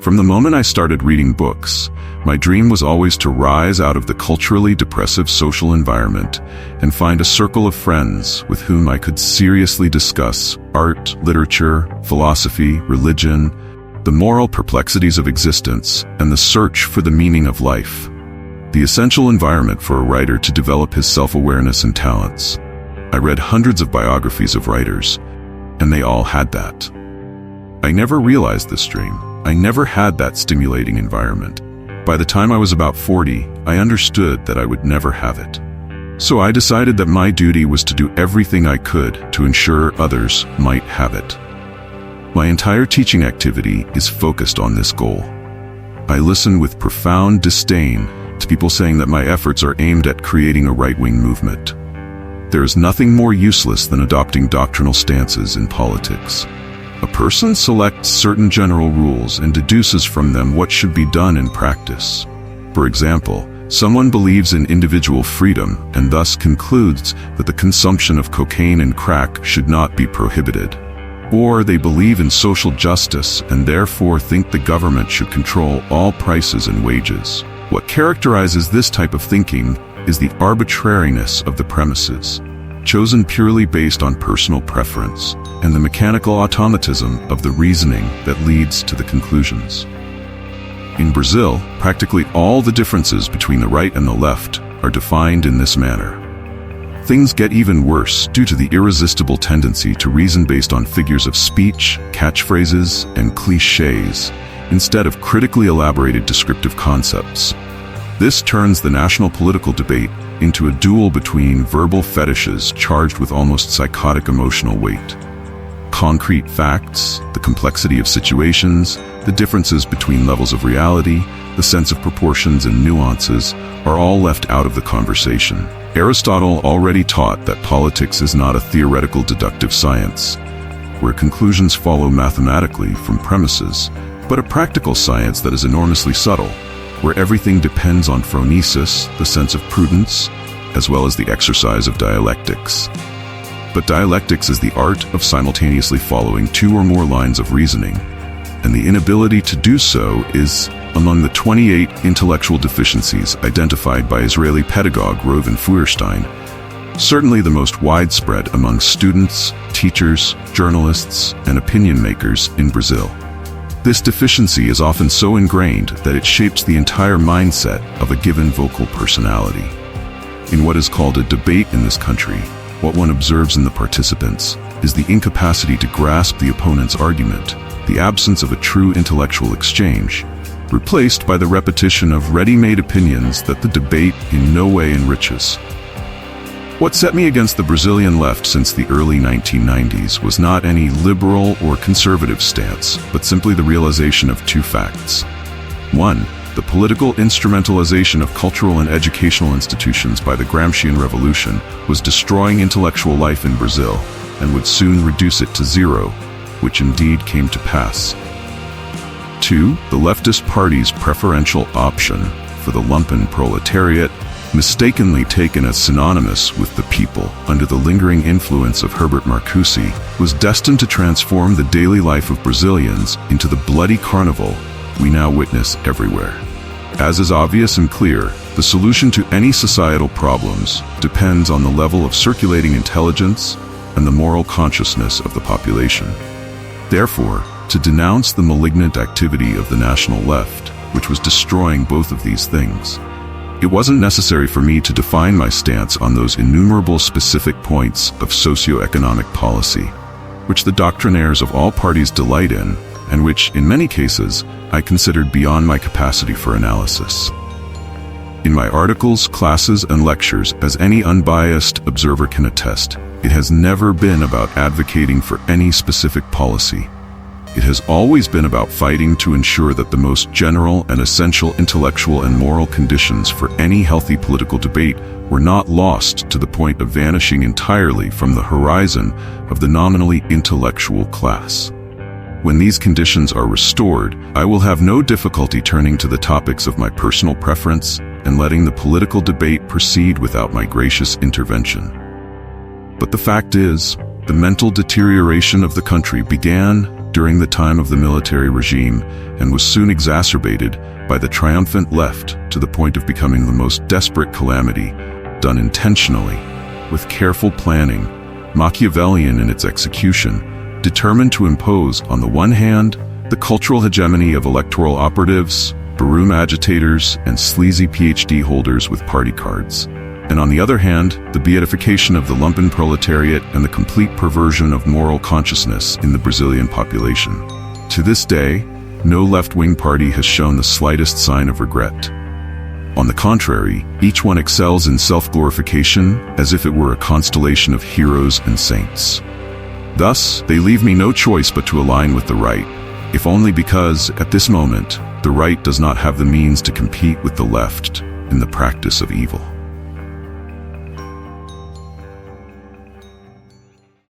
From the moment I started reading books, my dream was always to rise out of the culturally depressive social environment and find a circle of friends with whom I could seriously discuss art, literature, philosophy, religion, the moral perplexities of existence, and the search for the meaning of life. The essential environment for a writer to develop his self-awareness and talents. I read hundreds of biographies of writers, and they all had that. I never realized this dream. I never had that stimulating environment. By the time I was about 40, I understood that I would never have it. So I decided that my duty was to do everything I could to ensure others might have it. My entire teaching activity is focused on this goal. I listen with profound disdain to people saying that my efforts are aimed at creating a right-wing movement. There is nothing more useless than adopting doctrinal stances in politics. A person selects certain general rules and deduces from them what should be done in practice. For example, someone believes in individual freedom and thus concludes that the consumption of cocaine and crack should not be prohibited. Or they believe in social justice and therefore think the government should control all prices and wages. What characterizes this type of thinking is the arbitrariness of the premises, chosen purely based on personal preference, and the mechanical automatism of the reasoning that leads to the conclusions. In Brazil, practically all the differences between the right and the left are defined in this manner. Things get even worse due to the irresistible tendency to reason based on figures of speech, catchphrases, and clichés, instead of critically elaborated descriptive concepts. This turns the national political debate into a duel between verbal fetishes charged with almost psychotic emotional weight. Concrete facts, the complexity of situations, the differences between levels of reality, the sense of proportions and nuances are all left out of the conversation. Aristotle already taught that politics is not a theoretical deductive science, where conclusions follow mathematically from premises, but a practical science that is enormously subtle, where everything depends on phronesis, the sense of prudence, as well as the exercise of dialectics. But dialectics is the art of simultaneously following two or more lines of reasoning, and the inability to do so is among the 28 intellectual deficiencies identified by Israeli pedagogue Reuven Feuerstein, certainly the most widespread among students, teachers, journalists, and opinion makers in Brazil. This deficiency is often so ingrained that it shapes the entire mindset of a given vocal personality. In what is called a debate in this country, what one observes in the participants is the incapacity to grasp the opponent's argument, the absence of a true intellectual exchange, replaced by the repetition of ready-made opinions that the debate in no way enriches. What set me against the Brazilian left since the early 1990s was not any liberal or conservative stance, but simply the realization of two facts. One, the political instrumentalization of cultural and educational institutions by the Gramscian Revolution was destroying intellectual life in Brazil and would soon reduce it to zero, which indeed came to pass. Two, the leftist party's preferential option for the lumpen proletariat, mistakenly taken as synonymous with the people under the lingering influence of Herbert Marcuse, was destined to transform the daily life of Brazilians into the bloody carnival we now witness everywhere. As is obvious and clear, the solution to any societal problems depends on the level of circulating intelligence and the moral consciousness of the population. Therefore, to denounce the malignant activity of the national left, which was destroying both of these things, it wasn't necessary for me to define my stance on those innumerable specific points of socio-economic policy, which the doctrinaires of all parties delight in, and which, in many cases, I considered beyond my capacity for analysis. In my articles, classes, and lectures, as any unbiased observer can attest, it has never been about advocating for any specific policy. It has always been about fighting to ensure that the most general and essential intellectual and moral conditions for any healthy political debate were not lost to the point of vanishing entirely from the horizon of the nominally intellectual class. When these conditions are restored, I will have no difficulty turning to the topics of my personal preference and letting the political debate proceed without my gracious intervention. But the fact is, the mental deterioration of the country began during the time of the military regime and was soon exacerbated by the triumphant left to the point of becoming the most desperate calamity, done intentionally, with careful planning, Machiavellian in its execution, determined to impose, on the one hand, the cultural hegemony of electoral operatives, baroom agitators, and sleazy PhD holders with party cards, and on the other hand, the beatification of the lumpen proletariat and the complete perversion of moral consciousness in the Brazilian population. To this day, no left-wing party has shown the slightest sign of regret. On the contrary, each one excels in self-glorification as if it were a constellation of heroes and saints. Thus, they leave me no choice but to align with the right, if only because, at this moment, the right does not have the means to compete with the left in the practice of evil.